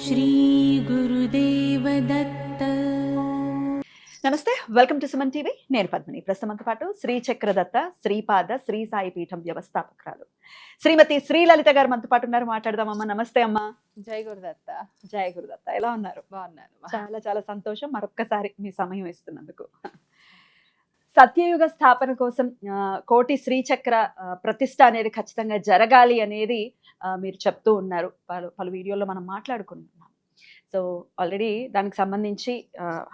श्री गुरुदेव दत्त। నమస్తే, welcome to Suman TV. నేను పద్మిని. ప్రస్తుతంతో పాటు శ్రీ చక్రదత్త శ్రీపాద శ్రీ సాయి పీఠం వ్యవస్థాపకురాలు శ్రీమతి శ్రీలలిత గారు మనతో పాటు ఉన్నారు. మాట్లాడదామమ్మా. నమస్తే అమ్మా. జై గురుదత్త. జై గురుదత్త. ఎలా ఉన్నారు? బాగున్నాను. చాలా చాలా సంతోషం మరొక్కసారి మీ సమయం ఇస్తున్నందుకు. సత్యయుగ స్థాపన కోసం కోటి శ్రీచక్ర ప్రతిష్ట అనేది ఖచ్చితంగా జరగాలి అనేది మీరు చెప్తూ ఉన్నారు. పలు వీడియోలో మనం మాట్లాడుకుంటున్నాం. సో ఆల్రెడీ దానికి సంబంధించి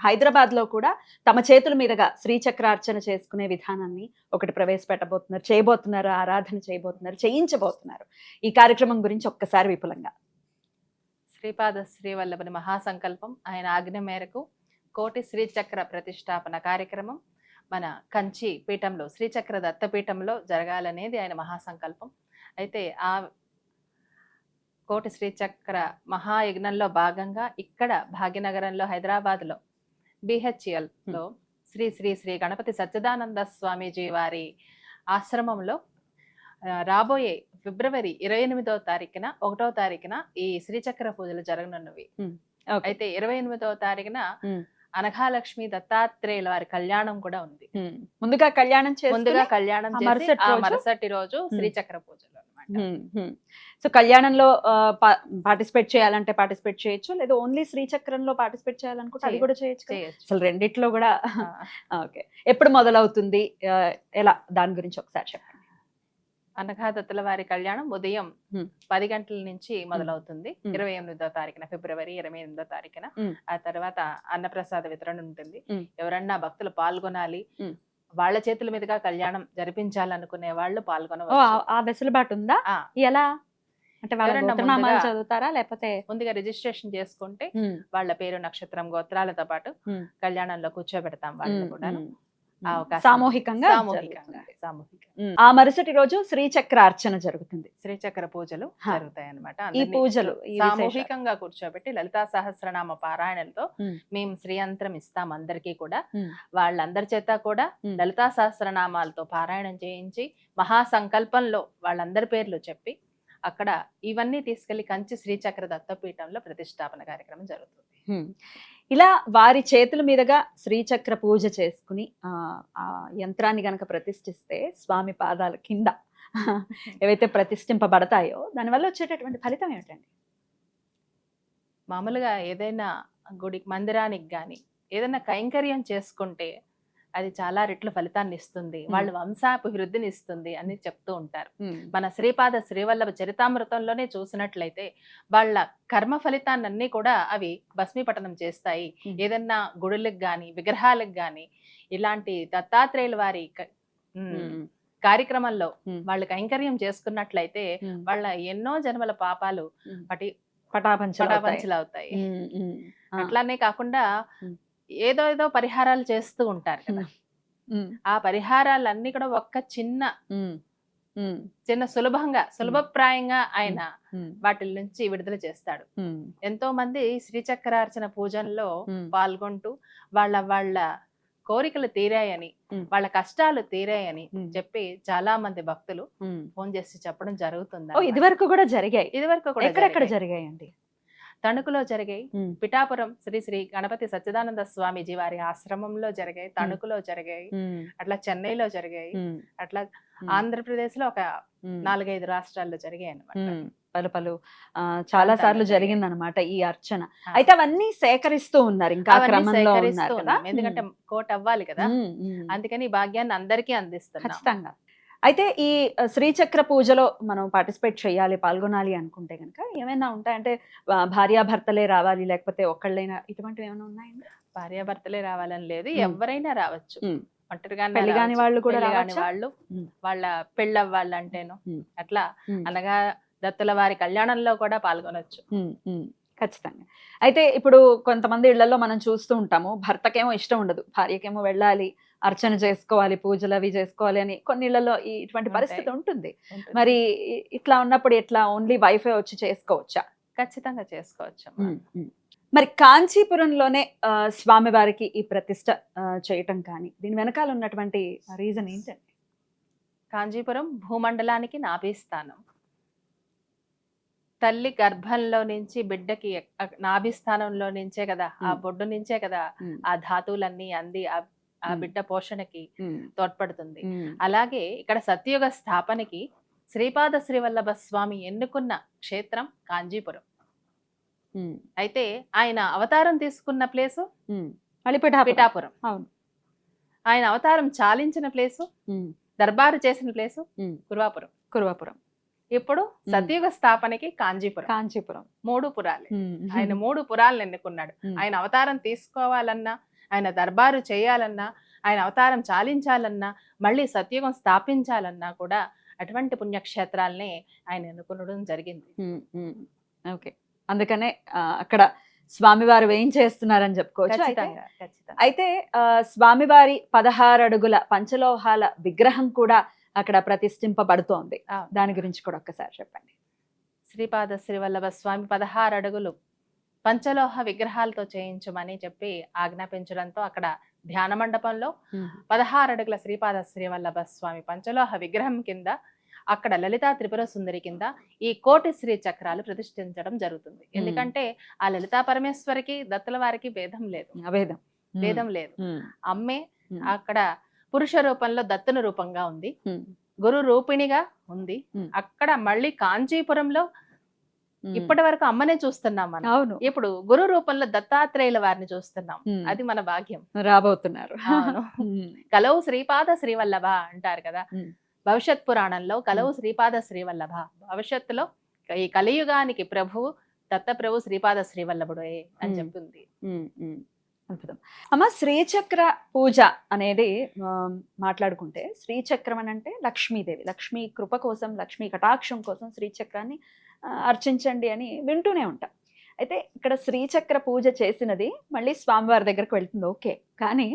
హైదరాబాద్లో కూడా తమ చేతుల మీదుగా శ్రీచక్రార్చన చేసుకునే విధానాన్ని ఒకటి ప్రవేశపెట్టబోతున్నారు, చేయబోతున్నారు, ఆరాధన చేయబోతున్నారు, చేయించబోతున్నారు. ఈ కార్యక్రమం గురించి ఒక్కసారి విపులంగా. శ్రీపాద శ్రీవల్లభని మహాసంకల్పం, ఆయన ఆజ్ఞ మేరకు కోటి శ్రీచక్ర ప్రతిష్టాపన కార్యక్రమం మన కంచి పీఠంలో శ్రీచక్ర దత్తపీఠంలో జరగాలనేది ఆయన మహాసంకల్పం. అయితే ఆ కోటి శ్రీచక్ర మహాయజ్ఞంలో భాగంగా ఇక్కడ భాగ్యనగరంలో హైదరాబాద్లో బిహెచ్ఎల్లో శ్రీ శ్రీ శ్రీ గణపతి సచ్చిదానంద స్వామీజీ వారి ఆశ్రమంలో రాబోయే ఫిబ్రవరి 28వ తారీఖున 1వ తారీఖున ఈ శ్రీచక్ర పూజలు జరగనున్నవి. అయితే 28వ తారీఖున అనఘాలక్ష్మి దత్తాత్రేయుల వారి కళ్యాణం కూడా ఉంది. ముందుగా కళ్యాణం మరుసటి రోజు శ్రీచక్ర పూజలు అన్నమాట. సో కళ్యాణంలో పార్టిసిపేట్ చేయాలంటే పార్టిసిపేట్ చేయొచ్చు, లేదా ఓన్లీ శ్రీచక్రంలో పార్టిసిపేట్ చేయాలనుకుంటే అది కూడా చేయొచ్చు. అసలు రెండిట్లో కూడా ఓకే. ఎప్పుడు మొదలవుతుంది, ఎలా, దాని గురించి ఒకసారి చెప్పండి. అనఘాదత్తుల వారి కళ్యాణం ఉదయం 10 గంటల నుంచి మొదలవుతుంది. 28వ తారీఖున ఫిబ్రవరి 28వ తారీఖున. ఆ తర్వాత అన్నప్రసాద వితరణ ఉంటుంది. ఎవరన్నా భక్తులు పాల్గొనాలి, వాళ్ళ చేతుల మీదుగా కళ్యాణం జరిపించాలనుకునే వాళ్ళు పాల్గొనవచ్చు. ఆ వెసులుబాటు ఉందా? ఎలా అంటే చదువుతారా, లేకపోతే ముందుగా రిజిస్ట్రేషన్ చేసుకుంటే వాళ్ళ పేరు, నక్షత్రం, గోత్రాలతో పాటు కళ్యాణంలో కూర్చోబెడతాం వాళ్ళు కూడా. సామూహికంగా. ఆ మరుసటి రోజు శ్రీచక్ర అర్చన జరుగుతుంది. శ్రీచక్ర పూజలు జరుగుతాయి అన్నమాట. ఈ పూజలు సామూహికంగా కూర్చోబెట్టి లలితా సహస్రనామ పారాయణలతో మేము శ్రీయంత్రం ఇస్తాం అందరికీ కూడా. వాళ్ళందరి చేత కూడా లలితా సహస్రనామాలతో పారాయణం చేయించి మహాసంకల్పంలో వాళ్ళందరి పేర్లు చెప్పి అక్కడ ఇవన్నీ తీసుకెళ్లి కంచి శ్రీచక్ర దత్తపీఠంలో ప్రతిష్టాపన కార్యక్రమం జరుగుతుంది. ఇలా వారి చేతుల మీదుగా శ్రీచక్ర పూజ చేసుకుని ఆ యంత్రాన్ని గనక ప్రతిష్ఠిస్తే స్వామి పాదాల కింద ఏవైతే ప్రతిష్ఠింపబడతాయో దానివల్ల వచ్చేటటువంటి ఫలితం ఏమిటండి? మామూలుగా ఏదైనా గుడి మందిరానికి గాని ఏదైనా కైంకర్యం చేసుకుంటే అది చాలా రెట్ల ఫలితాన్ని ఇస్తుంది, వాళ్ళ వంశాభివృద్ధిని ఇస్తుంది అని చెప్తూ ఉంటారు. మన శ్రీపాద శ్రీవల్లభ చరితామృతంలోనే చూసినట్లయితే వాళ్ళ కర్మ ఫలితాన్ని కూడా అవి భస్మీపటనం చేస్తాయి. ఏదన్నా గుడులకు గాని విగ్రహాలకు గాని ఇలాంటి దత్తాత్రేయుల వారి కార్యక్రమంలో వాళ్ళు కైంకర్యం చేసుకున్నట్లయితే వాళ్ళ ఎన్నో జన్మల పాపాలు పటాపంచలు అవుతాయి. అట్లానే కాకుండా ఏదో ఏదో పరిహారాలు చేస్తూ ఉంటారు కదా, ఆ పరిహారాలన్నీ కూడా ఒక్క చిన్న సులభప్రాయంగా ఆయన వాటి నుంచి విడుదల చేస్తాడు. ఎంతో మంది శ్రీచక్రార్చన పూజల్లో పాల్గొంటూ వాళ్ళ కోరికలు తీరాయని, వాళ్ళ కష్టాలు తీరాయని చెప్పి చాలా మంది భక్తులు ఫోన్ చేసి చెప్పడం జరుగుతుంది. ఇదివరకు కూడా జరిగాయి. ఎక్కడెక్కడ జరిగాయండి? తణుకులో జరిగాయి, పిఠాపురం శ్రీ శ్రీ గణపతి సచ్చిదానంద స్వామీజీ వారి ఆశ్రమంలో జరిగాయి, తణుకులో జరిగాయి, అట్లా చెన్నైలో జరిగాయి, అట్లా ఆంధ్రప్రదేశ్ లో ఒక 4-5 రాష్ట్రాల్లో జరిగాయి అన్నమాట. పలు చాలా సార్లు జరిగిందనమాట ఈ అర్చన. అయితే అవన్నీ సేకరిస్తూ ఉన్నారు, ఇంకా క్రమంలో ఉన్నారు కదా, ఎందుకంటే కోట్ అవ్వాలి కదా, అందుకని ఈ భాగ్యాన్ని అందరికీ అందిస్తున్నాం. ఖచ్చితంగా. అయితే ఈ శ్రీచక్ర పూజలో మనం పార్టిసిపేట్ చేయాలి, పాల్గొనాలి అనుకుంటే కనుక ఏమైనా ఉంటాయంటే భార్యాభర్తలే రావాలి, లేకపోతే ఒక్కళ్ళైనా, ఇటువంటివి ఏమైనా ఉన్నాయండి? భార్యాభర్తలే రావాలని లేదు, ఎవరైనా రావచ్చు. ఒంటరిగా పెళ్లి వాళ్ళు కూడా వాళ్ళు వాళ్ళ పెళ్ళవ్వాలి అంటేను అట్లా అనగా దత్తుల వారి కళ్యాణంలో కూడా పాల్గొనొచ్చు. ఖచ్చితంగా. అయితే ఇప్పుడు కొంతమంది ఇళ్లలో మనం చూస్తూ ఉంటాము, భర్తకేమో ఇష్టం ఉండదు, భార్యకేమో వెళ్ళాలి, అర్చన చేసుకోవాలి, పూజలు అవి చేసుకోవాలి అని కొన్ని ఇళ్లలో ఇటువంటి పరిస్థితి ఉంటుంది. మరి ఇట్లా ఉన్నప్పుడు ఎట్లా, ఓన్లీ వైఫై వచ్చి చేసుకోవచ్చా? ఖచ్చితంగా చేసుకోవచ్చు. మరి కాంచీపురంలోనే స్వామివారికి ఈ ప్రతిష్ట చేయటం కానీ దీని వెనకాల ఉన్నటువంటి రీజన్ ఏంటండి? కాంచీపురం భూమండలానికి నాభిస్థానం. తల్లి గర్భంలో నుంచి బిడ్డకి నాభిస్థానంలో నుంచే కదా, ఆ బొడ్డు నుంచే కదా ఆ ధాతువులన్నీ అంది ఆ బిడ్డ పోషణకి తోడ్పడుతుంది. అలాగే ఇక్కడ సత్యయుగ స్థాపనకి శ్రీపాద శ్రీవల్లభ స్వామి ఎన్నుకున్న క్షేత్రం కాంజీపురం. అయితే ఆయన అవతారం తీసుకున్న ప్లేసు పిఠాపురం. ఆయన అవతారం చాలించిన ప్లేసు, దర్బారు చేసిన ప్లేసు కురువాపురం. ఇప్పుడు సత్యయుగ స్థాపనకి కాంజీపురం 3 పురాలే. ఆయన 3 పురాలను ఎన్నుకున్నాడు. ఆయన అవతారం తీసుకోవాలన్నా, ఆయన దర్బారు చేయాలన్నా, ఆయన అవతారం చాలించాలన్నా, మళ్ళీ సత్యుగం స్థాపించాలన్నా కూడా అటువంటి పుణ్యక్షేత్రాలనే ఆయన ఎన్నుకునడం జరిగింది. ఓకే, అందుకనే అక్కడ స్వామివారు వేయించేస్తున్నారని చెప్పుకోవచ్చు. అయితే స్వామివారి 16 అడుగుల పంచలోహాల విగ్రహం కూడా అక్కడ ప్రతిష్ఠింపబడుతోంది. దాని గురించి కూడా ఒక్కసారి చెప్పండి. శ్రీపాద శ్రీవల్లభ స్వామి 16 అడుగులు పంచలోహ విగ్రహాలతో చేయించమని చెప్పి ఆజ్ఞాపించడంతో అక్కడ ధ్యాన మండపంలో 16 అడుగుల శ్రీపాద శ్రీవల్లభ స్వామి పంచలోహ విగ్రహం కింద అక్కడ లలితా త్రిపుర సుందరి కింద ఈ కోటి శ్రీ చక్రాలు ప్రతిష్ఠించడం జరుగుతుంది. ఎందుకంటే ఆ లలితా పరమేశ్వరికి దత్తుల వారికి భేదం లేదు. అమ్మే అక్కడ పురుష రూపంలో దత్తుని రూపంగా ఉంది, గురు రూపిణిగా ఉంది. అక్కడ మళ్ళీ కాంచీపురంలో ఇప్పటి వరకు అమ్మనే చూస్తున్నాం మనం. ఇప్పుడు గురు రూపంలో దత్తాత్రేయుల వారిని చూస్తున్నాం. అది మన భాగ్యం. రాబోతున్నారు. కలవు శ్రీపాద శ్రీవల్లభ అంటారు కదా భవిష్యత్ పురాణంలో. కలవు శ్రీపాద శ్రీవల్లభ, భవిష్యత్తులో ఈ కలియుగానికి ప్రభువు దత్తప్రభు శ్రీపాద శ్రీవల్లభుడే అని చెప్తుంది. అద్భుతం. అమ్మ, శ్రీచక్ర పూజ అనేది మాట్లాడుకుంటే, శ్రీచక్రం అని అంటే లక్ష్మీదేవి, లక్ష్మీ కృప కోసం, లక్ష్మీ కటాక్షం కోసం శ్రీచక్రాన్ని అర్చించండి అని వింటూనే ఉంటాం. అయితే ఇక్కడ శ్రీచక్ర పూజ చేసినది మళ్ళీ స్వామివారి దగ్గరకు వెళ్తుంది, ఓకే. కానీ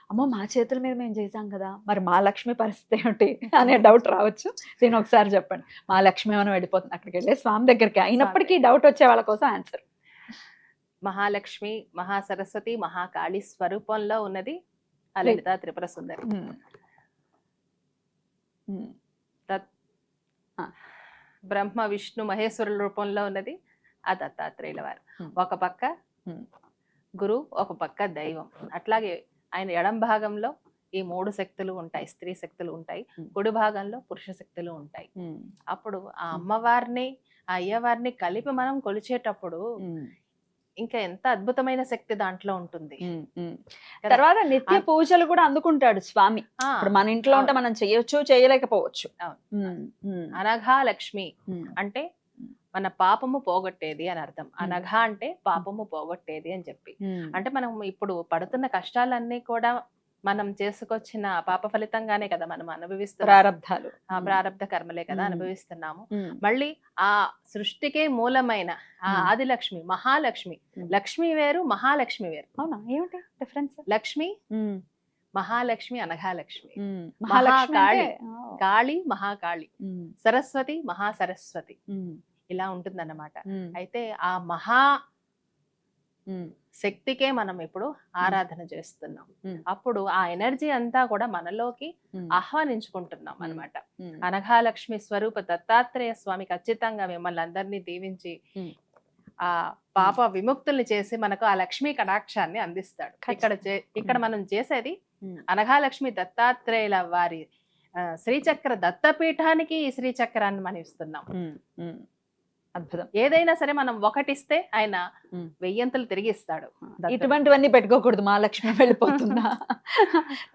అమ్మో, మా చేతుల మీద మేము చేసాం కదా, మరి మా లక్ష్మి పరిస్థితి ఏమిటి అనే డౌట్ రావచ్చు. దీన్ని ఒకసారి చెప్పండి. మా లక్ష్మి ఏమైనా వెళ్ళిపోతుంది అక్కడికి వెళ్ళి స్వామి దగ్గరికి, అయినప్పటికీ డౌట్ వచ్చే వాళ్ళ కోసం ఆన్సర్. మహాలక్ష్మి, మహాసరస్వతి, మహాకాళి స్వరూపంలో ఉన్నది ఆ లలితా త్రిపుర సుందరి. బ్రహ్మ విష్ణు మహేశ్వరుల రూపంలో ఉన్నది ఆ దత్తాత్రేయుల వారు. ఒక పక్క గురు, ఒక పక్క దైవం. అట్లాగే ఆయన ఎడం భాగంలో ఈ 3 శక్తులు ఉంటాయి, స్త్రీ శక్తులు ఉంటాయి. కుడి భాగంలో పురుష శక్తులు ఉంటాయి. అప్పుడు ఆ అమ్మవారిని, ఆ అయ్యవారిని కలిపి మనం కొలిచేటప్పుడు ఇంకా ఎంత అద్భుతమైన శక్తి దాంట్లో ఉంటుంది. తర్వాత నిత్య పూజలు కూడా అందుకుంటాడు స్వామి. ఇప్పుడు మన ఇంట్లో ఉంటే మనం చేయొచ్చు, చేయలేకపోవచ్చు. అనఘా లక్ష్మి అంటే మన పాపము పోగొట్టేది అని అర్థం. అనఘ అంటే పాపము పోగొట్టేది అని చెప్పి. అంటే మనం ఇప్పుడు పడుతున్న కష్టాలన్నీ కూడా మనం చేసుకొచ్చిన పాప ఫలితంగానే కదా మనం అనుభవిస్తున్నాం. ప్రారబ్ధ కర్మలే కదా అనుభవిస్తున్నాము. మళ్ళీ ఆ సృష్టికే మూలమైన ఆ ఆదిలక్ష్మి, మహాలక్ష్మి. లక్ష్మి వేరు, మహాలక్ష్మి వేరు. అవునా, ఏమిటి డిఫరెన్స్? లక్ష్మి మహాలక్ష్మి, అనఘాలక్ష్మి. మహాకాళి, కాళి మహాకాళి, సరస్వతి మహాసరస్వతి, ఇలా ఉంటుందన్నమాట. అయితే ఆ మహా శక్తికే మనం ఇప్పుడు ఆరాధన చేస్తున్నాం. అప్పుడు ఆ ఎనర్జీ అంతా కూడా మనలోకి ఆహ్వానించుకుంటున్నాం అన్నమాట. అనఘాలక్ష్మి స్వరూప దత్తాత్రేయ స్వామి ఖచ్చితంగా మిమ్మల్ని అందరినీ దీవించి ఆ పాప విముక్తుల్ని చేసి మనకు ఆ లక్ష్మీ కటాక్షాన్ని అందిస్తాడు. ఇక్కడ మనం చేసేది అనఘాలక్ష్మి దత్తాత్రేయుల వారి శ్రీచక్ర దత్తపీఠానికి ఈ శ్రీచక్రాన్ని మనం ఇస్తున్నాం. అద్భుతం. ఏదైనా సరే మనం ఒకటిస్తే ఆయన 1000 తిరిగి ఇస్తాడు. ఇటువంటివన్నీ పెట్టుకోకూడదు. మా లక్ష్మి వెళ్ళిపోతుందా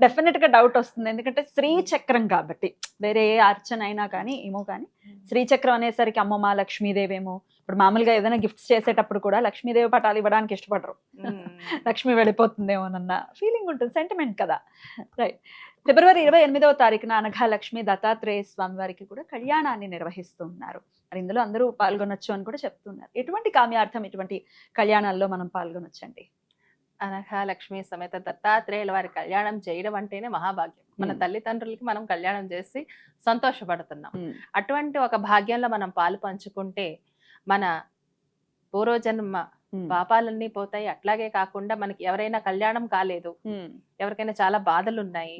డెఫినెట్ గా డౌట్ వస్తుంది. ఎందుకంటే శ్రీచక్రం కాబట్టి, వేరే ఏ అర్చన అయినా కానీ ఏమో, కానీ శ్రీచక్రం అనేసరికి అమ్మ మా లక్ష్మీదేవేమో. ఇప్పుడు మామూలుగా ఏదైనా గిఫ్ట్స్ చేసేటప్పుడు కూడా లక్ష్మీదేవి పటాలు ఇవ్వడానికి ఇష్టపడరు, లక్ష్మి వెళ్ళిపోతుందేమోనన్న ఫీలింగ్ ఉంటుంది, సెంటిమెంట్ కదా. రైట్. ఫిబ్రవరి 28వ తారీఖున అనఘాలక్ష్మి దత్తాత్రేయ స్వామి వారికి కూడా కళ్యాణాన్ని నిర్వహిస్తున్నారు. మరి ఇందులో అందరూ పాల్గొనొచ్చు అని కూడా చెప్తున్నారు. ఎటువంటి కామ్యార్థం ఇటువంటి కళ్యాణాల్లో మనం పాల్గొనొచ్చండి? అనఘాలక్ష్మి సమేత దత్తాత్రేయుల వారి కళ్యాణం చేయడం అంటేనే మహాభాగ్యం. మన తల్లిదండ్రులకి మనం కళ్యాణం చేసి సంతోషపడుతున్నాం. అటువంటి ఒక భాగ్యంలో మనం పాలు పంచుకుంటే మన పూర్వజన్మ పాపాలన్నీ పోతాయి. అట్లాగే కాకుండా మనకి ఎవరైనా కళ్యాణం కాలేదు, ఎవరికైనా చాలా బాధలు ఉన్నాయి,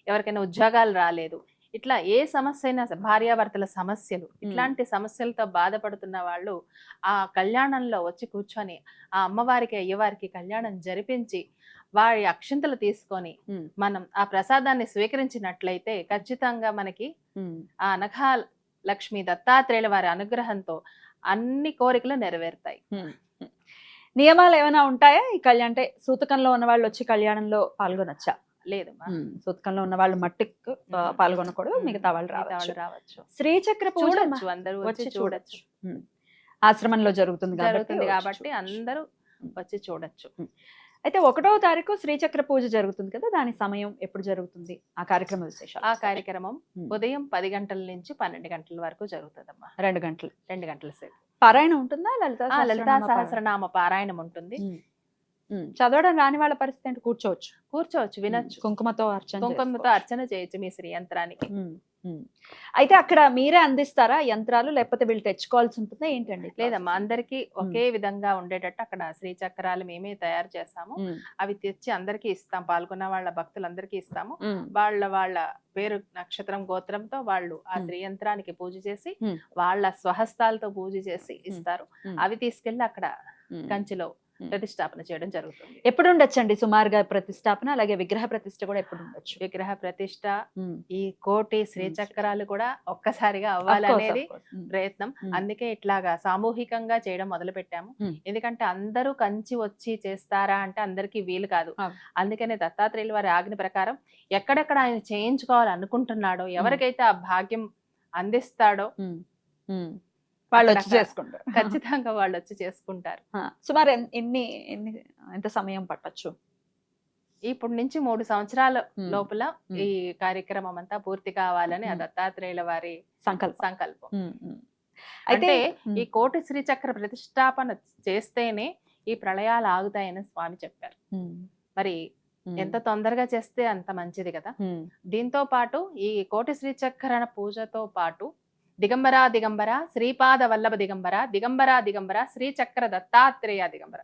ఎవరికైనా ఉద్యోగాలు రాలేదు, ఇట్లా ఏ సమస్య అయినా భార్యాభర్తల సమస్యలు, ఇట్లాంటి సమస్యలతో బాధపడుతున్న వాళ్ళు ఆ కళ్యాణంలో వచ్చి కూర్చొని ఆ అమ్మవారికి అయ్యవారికి కళ్యాణం జరిపించి వారి అక్షింతలు తీసుకొని మనం ఆ ప్రసాదాన్ని స్వీకరించినట్లయితే ఖచ్చితంగా మనకి ఆ అనఘా లక్ష్మి దత్తాత్రేయుల వారి అనుగ్రహంతో అన్ని కోరికలు నెరవేరుతాయి. నియమాలు ఏమైనా ఉంటాయా ఈ కళ్యాణం అంటే సూతకంలో ఉన్న వాళ్ళు వచ్చి కళ్యాణంలో పాల్గొనొచ్చా? లేదు, సూతకంలో ఉన్న వాళ్ళు మట్టికి పాల్గొనకూడదు, మిగతా వాళ్ళు రావచ్చు. శ్రీచక్ర పూజ చూడొచ్చు, అందరూ వచ్చి చూడొచ్చు. ఆశ్రమంలో జరుగుతుంది కాబట్టి అందరూ వచ్చి చూడొచ్చు. అయితే 1వ తారీఖు శ్రీచక్ర పూజ జరుగుతుంది కదా, దాని సమయం ఎప్పుడు జరుగుతుంది, ఆ కార్యక్రమ విశేషాలు? ఆ కార్యక్రమం ఉదయం 10 గంటల నుంచి 12 గంటల వరకు జరుగుతుందమ్మా. 2 గంటల సేపు పారాయణం ఉంటుందా? లలితా సహస్రనామ పారాయణం ఉంటుంది. చదవడం రాని వాళ్ళ పరిస్థితి అంటే కూర్చోవచ్చు, వినొచ్చు. కుంకుమతో అర్చన చేయొచ్చు మీ శ్రీ యంత్రానికి. అయితే అక్కడ మీరే అందిస్తారా యంత్రాలు, లేకపోతే వీళ్ళు తెచ్చుకోవాల్సి ఉంటుందా ఏంటండి? లేదమ్మా, అందరికి ఒకే విధంగా ఉండేటట్టు అక్కడ శ్రీచక్రాలు మేమే తయారు చేస్తాము. అవి తెచ్చి అందరికి ఇస్తాం, పాల్గొన్న వాళ్ళ భక్తులందరికీ ఇస్తాము. వాళ్ళ పేరు, నక్షత్రం, గోత్రంతో వాళ్ళు ఆ శ్రీ యంత్రానికి పూజ చేసి వాళ్ళ స్వహస్తాలతో పూజ చేసి ఇస్తారు. అవి తీసుకెళ్లి అక్కడ కంచిలో ప్రతిష్టాపన చేయడం జరుగుతుంది. ఎప్పుడు ఉండొచ్చండి సుమారుగా ప్రతిష్టాపన? అలాగే విగ్రహ ప్రతిష్ఠ కూడా ఎప్పుడు ఉండొచ్చు? విగ్రహ ప్రతిష్ఠ, ఈ కోటి శ్రీచక్రాలు కూడా ఒక్కసారిగా అవ్వాలనేది ప్రయత్నం. అందుకే ఇట్లాగా సామూహికంగా చేయడం మొదలు పెట్టాము. ఎందుకంటే అందరూ కంచి వచ్చి చేస్తారా అంటే అందరికీ వీలు కాదు. అందుకనే దత్తాత్రేయుల వారి ఆజ్ఞ ప్రకారం ఎక్కడెక్కడ ఆయన చేయించుకోవాలనుకుంటున్నాడో, ఎవరికైతే ఆ భాగ్యం అందిస్తాడో వాళ్ళు వచ్చి చేసుకుంటారు. ఖచ్చితంగా వాళ్ళు వచ్చి చేసుకుంటారు. సుమారు ఎంత సమయం పట్టొచ్చు? ఇప్పుడు నుంచి 3 సంవత్సరాల లోపల ఈ కార్యక్రమం అంతా పూర్తి కావాలని ఆ దత్తాత్రేయుల వారి సంకల్పం. అయితే ఈ కోటి శ్రీచక్ర ప్రతిష్టాపన చేస్తేనే ఈ ప్రళయాలు ఆగుతాయని స్వామి చెప్పారు. మరి ఎంత తొందరగా చేస్తే అంత మంచిది కదా. దీంతో పాటు ఈ కోటి శ్రీచక్ర పూజతో పాటు దిగంబరా దిగంబర, శ్రీపాద వల్లభ దిగంబర, దిగంబరా దిగంబర, శ్రీచక్ర దత్తాత్రేయ దిగంబర,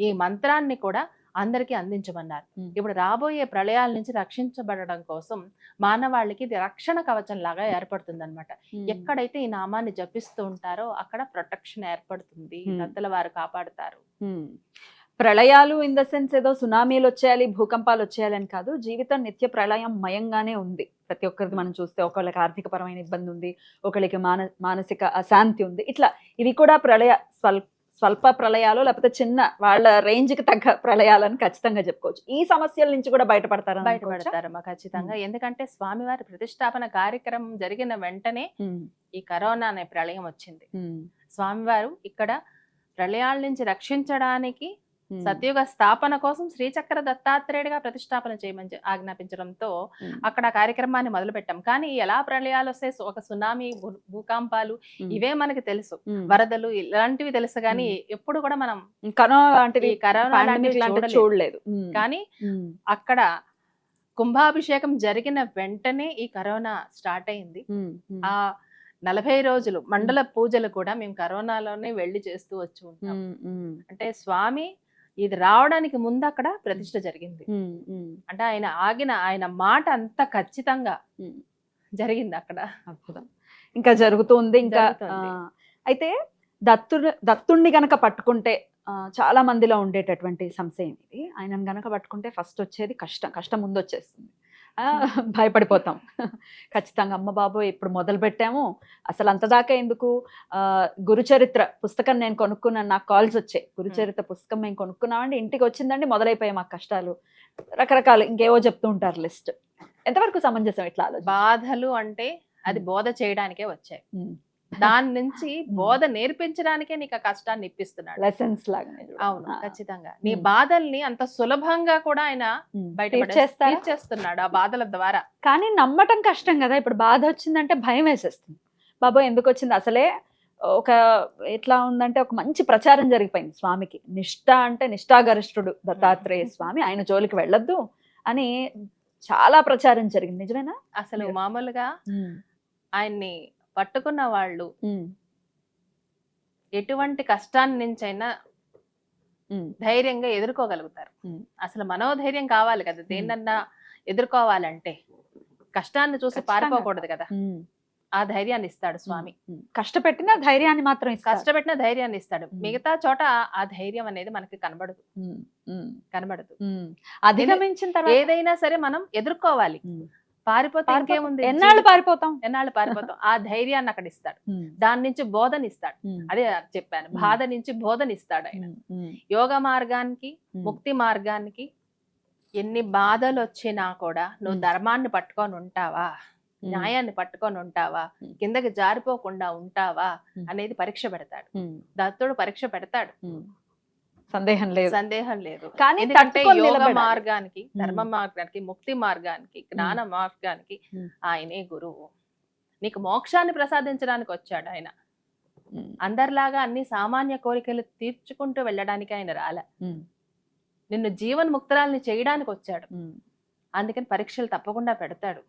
ఈ మంత్రాన్ని కూడా అందరికీ అందించమన్నారు. ఇప్పుడు రాబోయే ప్రళయాల నుంచి రక్షించబడడం కోసం మానవాళికి ఇది రక్షణ కవచం లాగా ఏర్పడుతుంది అనమాట. ఎక్కడైతే ఈ నామాన్ని జపిస్తూ ఉంటారో అక్కడ ప్రొటెక్షన్ ఏర్పడుతుంది, దత్తల వారు కాపాడుతారు. ప్రళయాలు ఇన్ ద సెన్స్ ఏదో సునామీలు వచ్చేయాలి, భూకంపాలు వచ్చేయాలని కాదు, జీవితం నిత్య ప్రళయం మయంగానే ఉంది. ప్రతి ఒక్కరికి మనం చూస్తే ఒకళ్ళకి ఆర్థిక పరమైన ఇబ్బంది ఉంది, ఒకళ్ళకి మానసిక అశాంతి ఉంది. ఇట్లా ఇవి కూడా స్వల్ప ప్రళయాలు, లేకపోతే చిన్న వాళ్ళ రేంజ్ కి తగ్గ ప్రళయాలని ఖచ్చితంగా చెప్పుకోవచ్చు. ఈ సమస్యల నుంచి కూడా బయటపడతారమ్మా ఖచ్చితంగా. ఎందుకంటే స్వామివారి ప్రతిష్టాపన కార్యక్రమం జరిగిన వెంటనే ఈ కరోనా అనే ప్రళయం వచ్చింది. స్వామివారు ఇక్కడ ప్రళయాల నుంచి రక్షించడానికి సత్యుగ స్థాపన కోసం శ్రీచక్ర దత్తాత్రేయుడిగా ప్రతిష్టాపన చేయమని ఆజ్ఞాపించడంతో అక్కడ కార్యక్రమాన్ని మొదలు పెట్టాం. కానీ ఎలా ప్రళయాలు వస్తే ఒక సునామీ, భూకంపాలు ఇవే మనకి తెలుసు, వరదలు ఇలాంటివి తెలుసు. కానీ ఎప్పుడు కూడా మనం కరోనా చూడలేదు. కానీ అక్కడ కుంభాభిషేకం జరిగిన వెంటనే ఈ కరోనా స్టార్ట్ అయింది. ఆ 40 రోజులు మండల పూజలు కూడా మేము కరోనాలోనే వెళ్లి చేస్తూ వచ్చి ఉంటాం. అంటే స్వామి ఇది రావడానికి ముందు అక్కడ ప్రతిష్ఠ జరిగింది. అంటే ఆయన మాట అంత ఖచ్చితంగా జరిగింది అక్కడ. అద్భుతం. ఇంకా జరుగుతుంది. ఇంకా అయితే దత్తుణ్ణి గనక పట్టుకుంటే చాలా మందిలో ఉండేటటువంటి సంశయం ఇది. ఆయనను గనక పట్టుకుంటే ఫస్ట్ వచ్చేది కష్టం ముందు వచ్చేస్తుంది. భయపడిపోతాం ఖచ్చితంగా. అమ్మ బాబోయ్ ఇప్పుడు మొదలు పెట్టాము, అసలు అంతదాకా ఎందుకు? గురుచరిత్ర పుస్తకం నేను కొనుక్కున్నాను, నాకు కాల్స్ వచ్చాయి. గురుచరిత్ర పుస్తకం మేము కొనుక్కున్నామండి, ఇంటికి వచ్చిందండి, మొదలైపోయాయి మాకు కష్టాలు, రకరకాలు ఇంకేవో చెప్తూ ఉంటారు లిస్ట్. ఎంతవరకు సమంజసం ఇట్లా బాధలు? అంటే అది బోధ చేయడానికే వచ్చాయి. దాని నుంచి బోధ నేర్పించడానికే నీకు ఆ కష్టాన్ని ఇప్పిస్తున్నాడు, లెసన్స్ లాగా. అవును, ఖచ్చితంగా. నీ బాధల్ని అంత సులభంగా కూడా ఆయన బయటపడేస్తున్నాడు ఆ బాధల ద్వారా. కానీ నమ్మటం కష్టం కదా. ఇప్పుడు బాధ వచ్చిందంటే భయం వేసేస్తుంది. బాబో ఎందుకు వచ్చింది? అసలే ఒక ఎట్లా ఉందంటే ఒక మంచి ప్రచారం జరిగిపోయింది స్వామికి. నిష్ఠ అంటే నిష్ఠాగరిష్ఠుడు దత్తాత్రేయ స్వామి, ఆయన జోలికి వెళ్ళొద్దు అని చాలా ప్రచారం జరిగింది. నిజమేనా? అసలు మామూలుగా ఆయన్ని పట్టుకున్న వాళ్ళు ఎటువంటి కష్టాన్ని నుంచైనా ధైర్యంగా ఎదుర్కోగలుగుతారు. అసలు మనోధైర్యం కావాలి కదా దేన్నన్నా ఎదుర్కోవాలంటే. కష్టాన్ని చూసి ఖచ్చితంగా. పారిపోకూడదు కదా, ఆ ధైర్యాన్ని ఇస్తాడు స్వామి. కష్టపెట్టిన ధైర్యాన్ని మాత్రం ఇస్తాడు. కష్టపెట్టిన ధైర్యాన్ని ఇస్తాడు. ఉమ్. మిగతా చోట ఆ ధైర్యం అనేది మనకి కనబడదు. అధిగమించిన తర్వాత ఏదైనా సరే మనం ఎదుర్కోవాలి. పారిపోతే ఇంకేముంది, ఎన్నాళ్ళు పారిపోతాం. ఎన్నాళ్ళు పారిపోతాం. ఆ ధైర్యాన్ని అక్కడ ఇస్తాడు. దాని నుంచి బోధన ఇస్తాడు. అదే చెప్పాను, బాధ నుంచి బోధన ఇస్తాడు ఆయన. యోగ మార్గానికి, ముక్తి మార్గానికి ఎన్ని బాధలు వచ్చినా కూడా నువ్వు ధర్మాన్ని పట్టుకొని ఉంటావా, న్యాయాన్ని పట్టుకొని ఉంటావా, కిందకి జారిపోకుండా ఉంటావా అనేది పరీక్ష పెడతాడు. దత్తుడు పరీక్ష పెడతాడు, సందేహం లేదు. కానీ ఎందుకంటే యోగ మార్గానికి, ధర్మ మార్గానికి, ముక్తి మార్గానికి, జ్ఞాన మార్గానికి ఆయనే గురువు. నీకు మోక్షాన్ని ప్రసాదించడానికి వచ్చాడు ఆయన. అందరిలాగా అన్ని సామాన్య కోరికలు తీర్చుకుంటూ వెళ్ళడానికి ఆయన రాలే. నిన్ను జీవన్ముక్తురాల్ని చేయడానికి వచ్చాడు. అందుకని పరీక్షలు తప్పకుండా పెడతాడు.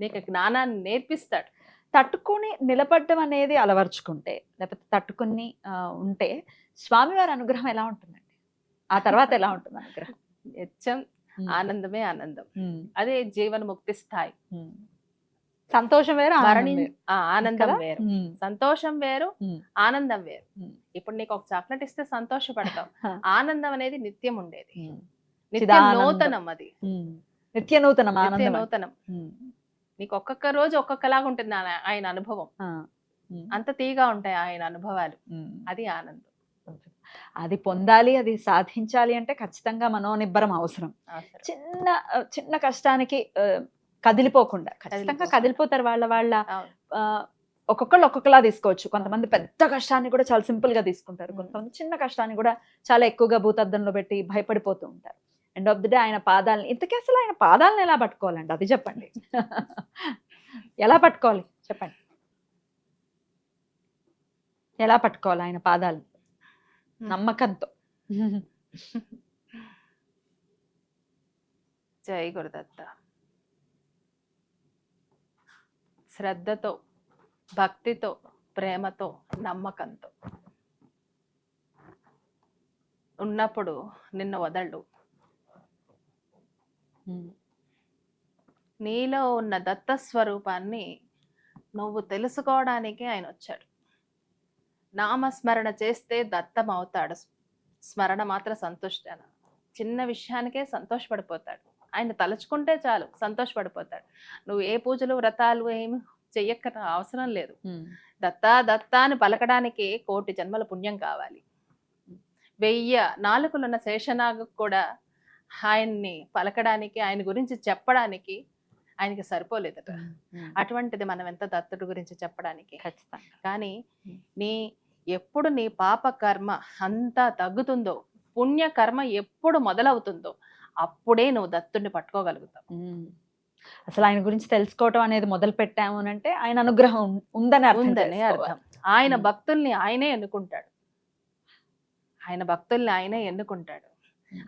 నీకు జ్ఞానాన్ని నేర్పిస్తాడు. తట్టుకుని నిలబడ్డం అనేది అలవర్చుకుంటే, లేకపోతే తట్టుకుని ఉంటే స్వామివారి అనుగ్రహం ఎలా ఉంటుందండి? ఆ తర్వాత ఎలా ఉంటుంది అనుగ్రహం? నిత్యం ఆనందమే ఆనందం. అదే జీవన్ముక్తి స్థాయి. సంతోషం వేరు, ఆనందం వేరు. సంతోషం వేరు, ఆనందం వేరు. ఇప్పుడు నీకు ఒక చాక్లెట్ ఇస్తే సంతోషపడతావు. ఆనందం అనేది నిత్యం ఉండేది, నిత్యం నూతనం. అది నిత్య నూతనం. నీకు ఒక్కొక్క రోజు ఒక్కొక్కలాగా ఉంటుంది ఆయన అనుభవం. అంత తీగా ఉంటాయి ఆయన అనుభవాలు. అది ఆనందం. అది పొందాలి, అది సాధించాలి అంటే ఖచ్చితంగా మనోనిబ్బరం అవసరం. చిన్న చిన్న కష్టానికి కదిలిపోకుండా, ఖచ్చితంగా కదిలిపోతారు. వాళ్ళ ఒక్కొక్కళ్ళు ఒక్కొక్కలా తీసుకోవచ్చు. కొంతమంది పెద్ద కష్టాన్ని కూడా చాలా సింపుల్ గా తీసుకుంటారు. కొంతమంది చిన్న కష్టాన్ని కూడా చాలా ఎక్కువగా భూతద్దంలో పెట్టి భయపడిపోతూ ఉంటారు. ఎండ్ ఆఫ్ ది డే ఆయన పాదాలని, ఇంతకీ అసలు ఆయన పాదాలను ఎలా పట్టుకోవాలండి? అది చెప్పండి. ఎలా పట్టుకోవాలి చెప్పండి. ఎలా పట్టుకోవాలి ఆయన పాదాలను? నమ్మకంతో. జై గురుదత్త. శ్రద్ధతో, భక్తితో, ప్రేమతో, నమ్మకంతో ఉన్నప్పుడు నిన్ను వదలడు. నీలో ఉన్న దత్త స్వరూపాన్ని నువ్వు తెలుసుకోవడానికి ఆయన వచ్చాడు. నామస్మరణ చేస్తే దత్తం అవుతాడు. స్మరణ మాత్రం సంతుష్టన. చిన్న విషయానికే సంతోషపడిపోతాడు. ఆయన తలుచుకుంటే చాలు సంతోషపడిపోతాడు. నువ్వు ఏ పూజలు వ్రతాలు ఏమి చెయ్యక్క అవసరం లేదు. దత్తా దత్తా అని పలకడానికి 1,000,000 జన్మల పుణ్యం కావాలి. 1000 నాలుకలున్న శేషనాగు కూడా ఆయన్ని పలకడానికి, ఆయన గురించి చెప్పడానికి ఆయనకి సరిపోలేదట. అటువంటిది మనం ఎంత దత్తుడి గురించి చెప్పడానికి. ఖచ్చితంగా. కానీ ఎప్పుడు నీ పాప కర్మ అంతా తగ్గుతుందో, పుణ్య కర్మ ఎప్పుడు మొదలవుతుందో అప్పుడే నువ్వు దత్తుడిని పట్టుకోగలుగుతావు. అసలు ఆయన గురించి తెలుసుకోవటం అనేది మొదలు పెట్టాము అంటే ఆయన అనుగ్రహం ఉందని అర్థం. ఆయన భక్తుల్ని ఆయనే ఎన్నుకుంటాడు.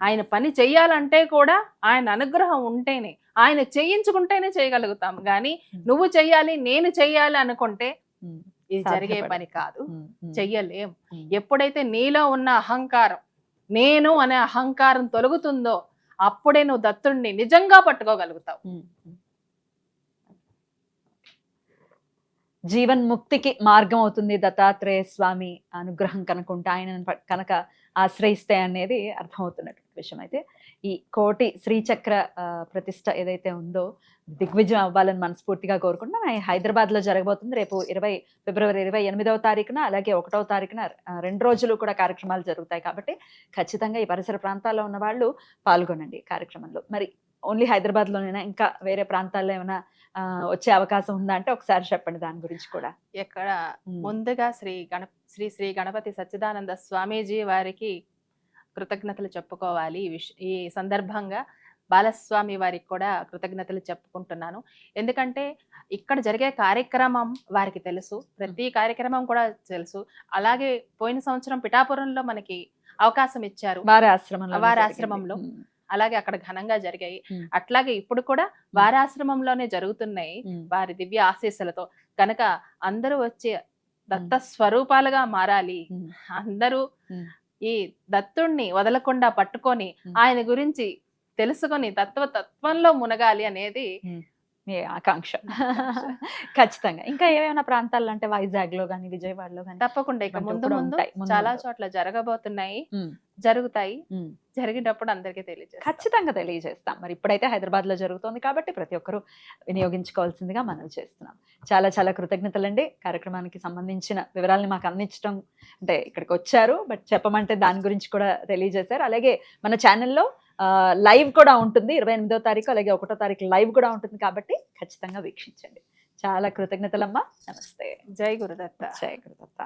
ఆయన పని చెయ్యాలంటే కూడా ఆయన అనుగ్రహం ఉంటేనే, ఆయన చేయించుకుంటేనే చేయగలుగుతాం. కానీ నువ్వు చెయ్యాలి, నేను చెయ్యాలి అనుకుంటే ఇది జరిగే పని కాదు, చెయ్యలేం. ఎప్పుడైతే నీలో ఉన్న అహంకారం, నేను అనే అహంకారం తొలగుతుందో అప్పుడే నువ్వు దత్తుడిని నిజంగా పట్టుకోగలుగుతావు. జీవన్ముక్తికి మార్గం అవుతుంది దత్తాత్రేయ స్వామి అనుగ్రహం కనుకుంటే, ఆయన కనుక ఆశ్రయిస్తే అనేది అర్థమవుతున్నటువంటి విషయం. అయితే ఈ 1,000,000 శ్రీచక్ర ప్రతిష్ట ఏదైతే ఉందో దిగ్విజయం అవ్వాలని మనస్ఫూర్తిగా కోరుకుంటున్నాం. హైదరాబాద్ లో జరగబోతుంది రేపు ఫిబ్రవరి 28వ తారీఖున, అలాగే 1వ తారీఖున 2 రోజులు కూడా కార్యక్రమాలు జరుగుతాయి. కాబట్టి ఖచ్చితంగా ఈ పరిసర ప్రాంతాల్లో ఉన్న వాళ్ళు పాల్గొనండి కార్యక్రమంలో. మరి ఓన్లీ హైదరాబాద్ లోనైనా ఇంకా వేరే ప్రాంతాల్లో ఏమైనా వచ్చే అవకాశం ఉందా అంటే ఒకసారి చెప్పండి దాని గురించి కూడా. ఎక్కడ ముందుగా శ్రీ గణపతి సచ్చిదానంద స్వామీజీ వారికి కృతజ్ఞతలు చెప్పుకోవాలి. ఈ సందర్భంగా బాలస్వామి వారికి కూడా కృతజ్ఞతలు చెప్పుకుంటున్నాను. ఎందుకంటే ఇక్కడ జరిగే కార్యక్రమం వారికి తెలుసు, ప్రతి కార్యక్రమం కూడా తెలుసు. అలాగే పోయిన సంవత్సరం పిఠాపురంలో మనకి అవకాశం ఇచ్చారు, వారి ఆశ్రమంలో. అలాగే అక్కడ ఘనంగా జరిగాయి. అట్లాగే ఇప్పుడు కూడా వారి ఆశ్రమంలోనే జరుగుతున్నాయి, వారి దివ్య ఆశీస్సులతో. కనుక అందరూ వచ్చే దత్త స్వరూపాలుగా మారాలి. అందరూ ఈ దత్తుణ్ణి వదలకుండా పట్టుకొని ఆయన గురించి తెలుసుకొని తత్వంలో మునగాలి అనేది మీ ఆకాంక్ష. ఖచ్చితంగా. ఇంకా ఏమైనా ప్రాంతాల్లో అంటే వైజాగ్ లో కానీ విజయవాడలో కానీ తప్పకుండా ఇక ముందు కూడా ముందు ఉంటాయి. ముందు చాలా ముందు. చోట్ల జరగబోతున్నాయి, జరుగుతాయి. జరిగినప్పుడు అందరికీ తెలియజేస్తాం. ఖచ్చితంగా తెలియజేస్తాం. మరి ఇప్పుడైతే హైదరాబాద్ లో జరుగుతోంది కాబట్టి ప్రతి ఒక్కరూ వినియోగించుకోవాల్సిందిగా మనవి చేస్తున్నాం. చాలా చాలా కృతజ్ఞతలండి. కార్యక్రమానికి సంబంధించిన వివరాలని మాకు అందించడం, అంటే ఇక్కడికి వచ్చారు బట్ చెప్పమంటే దాని గురించి కూడా తెలియజేశారు. అలాగే మన ఛానల్లో లైవ్ కూడా ఉంటుంది 28వ తారీఖు, అలాగే 1వ తారీఖు లైవ్ కూడా ఉంటుంది కాబట్టి ఖచ్చితంగా వీక్షించండి. చాలా కృతజ్ఞతలమ్మా. నమస్తే. జై గురుదత్త. జయ గురుదత్త.